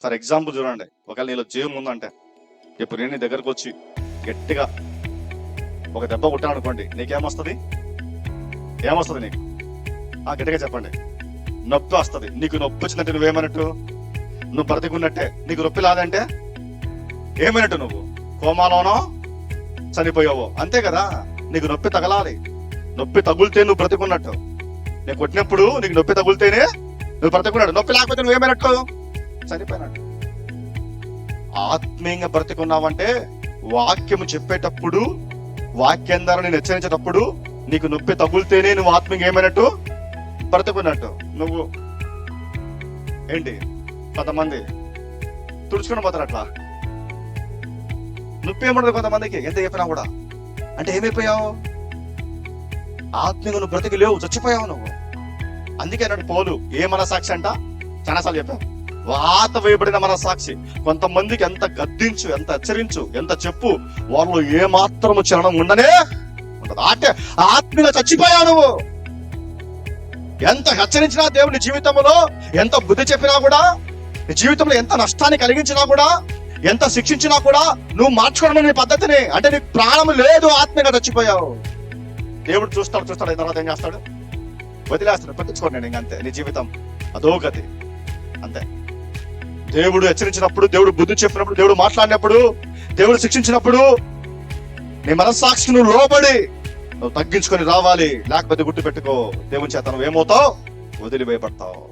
For example చూడండి, ఒకవేళ నీలో జీవం ఉందంటే ఇప్పుడు నేను నీ దగ్గరకు వచ్చి గట్టిగా ఒక దెబ్బ కొట్టాను అనుకోండి, నీకేమొస్తుంది? ఏమొస్తుంది నీకు? గట్టిగా చెప్పండి. నొప్పి వస్తుంది. నీకు నొప్పి వచ్చిందంటే నువ్వేమన్నట్టు? నువ్వు బ్రతికున్నట్టే. నీకు నొప్పి రాదంటే ఏమైనట్టు? నువ్వు కోమాలోనో చనిపోయావు, అంతే కదా. నీకు నొప్పి తగలాలి. నొప్పి తగులితే నువ్వు బ్రతికున్నట్టు. నేను కొట్టినప్పుడు నీకు నొప్పి తగులితేనే నువ్వు బ్రతికున్నాడు. నొప్పి లేకపోతే నువ్వేమైనట్టు? చనిపోయినట్టు. ఆత్మీయంగా బ్రతికున్నావంటే వాక్యము చెప్పేటప్పుడు, వాక్యం ద్వారా నేను హెచ్చరించేటప్పుడు నీకు నొప్పి తగులితేనే నువ్వు ఆత్మీయంగా ఏమైనట్టు? బ్రతుకున్నట్టు. నువ్వు ఏంటి, కొంతమంది తుడుచుకుని పోతారు అట్లా. నొప్పి ఏముండదు కొంతమందికి, ఎంత చెప్పినా కూడా. అంటే ఏమైపోయావు? ఆత్మీయంగా నువ్వు బ్రతికి లేవు, చచ్చిపోయావు నువ్వు. అందుకే అన్నాడు పౌలు, ఏ మనసాక్షి అంట? చాలాసార్లు చెప్పావు, వాత వేయబడిన మనసాక్షి. కొంతమందికి ఎంత గద్దించు, ఎంత హెచ్చరించు, ఎంత చెప్పు, వాళ్ళు ఏ మాత్రము చలనం ఉండనే ఉండదు. అంటే ఆత్మీయంగా చచ్చిపోయావు నువ్వు. ఎంత హెచ్చరించినా దేవుని జీవితంలో, ఎంత బుద్ధి చెప్పినా కూడా, నీ జీవితంలో ఎంత నష్టాన్ని కలిగించినా కూడా, ఎంత శిక్షించినా కూడా నువ్వు మార్చుకోవడం నీ పద్ధతిని. అంటే నీకు ప్రాణం లేదు, ఆత్మీయంగా చచ్చిపోయావు. దేవుడు చూస్తాడు, తర్వాత ఏం చేస్తాడు? వదిలేస్తాడు. పట్టించుకోండి నేను ఇంకంతే. నీ జీవితం అదో గతి, అంతే. దేవుడు హెచ్చరించినప్పుడు, దేవుడు బుద్ధి చెప్పినప్పుడు, దేవుడు మాట్లాడినప్పుడు, దేవుడు శిక్షించినప్పుడు నీ మనస్సాక్షికి నువ్వు లోబడి నువ్వు తగ్గించుకొని రావాలి. లేకపోతే గుర్తుపెట్టుకో, దేవుని చేత నువ్వు ఏమవుతావు? వదిలివేయబడతావు.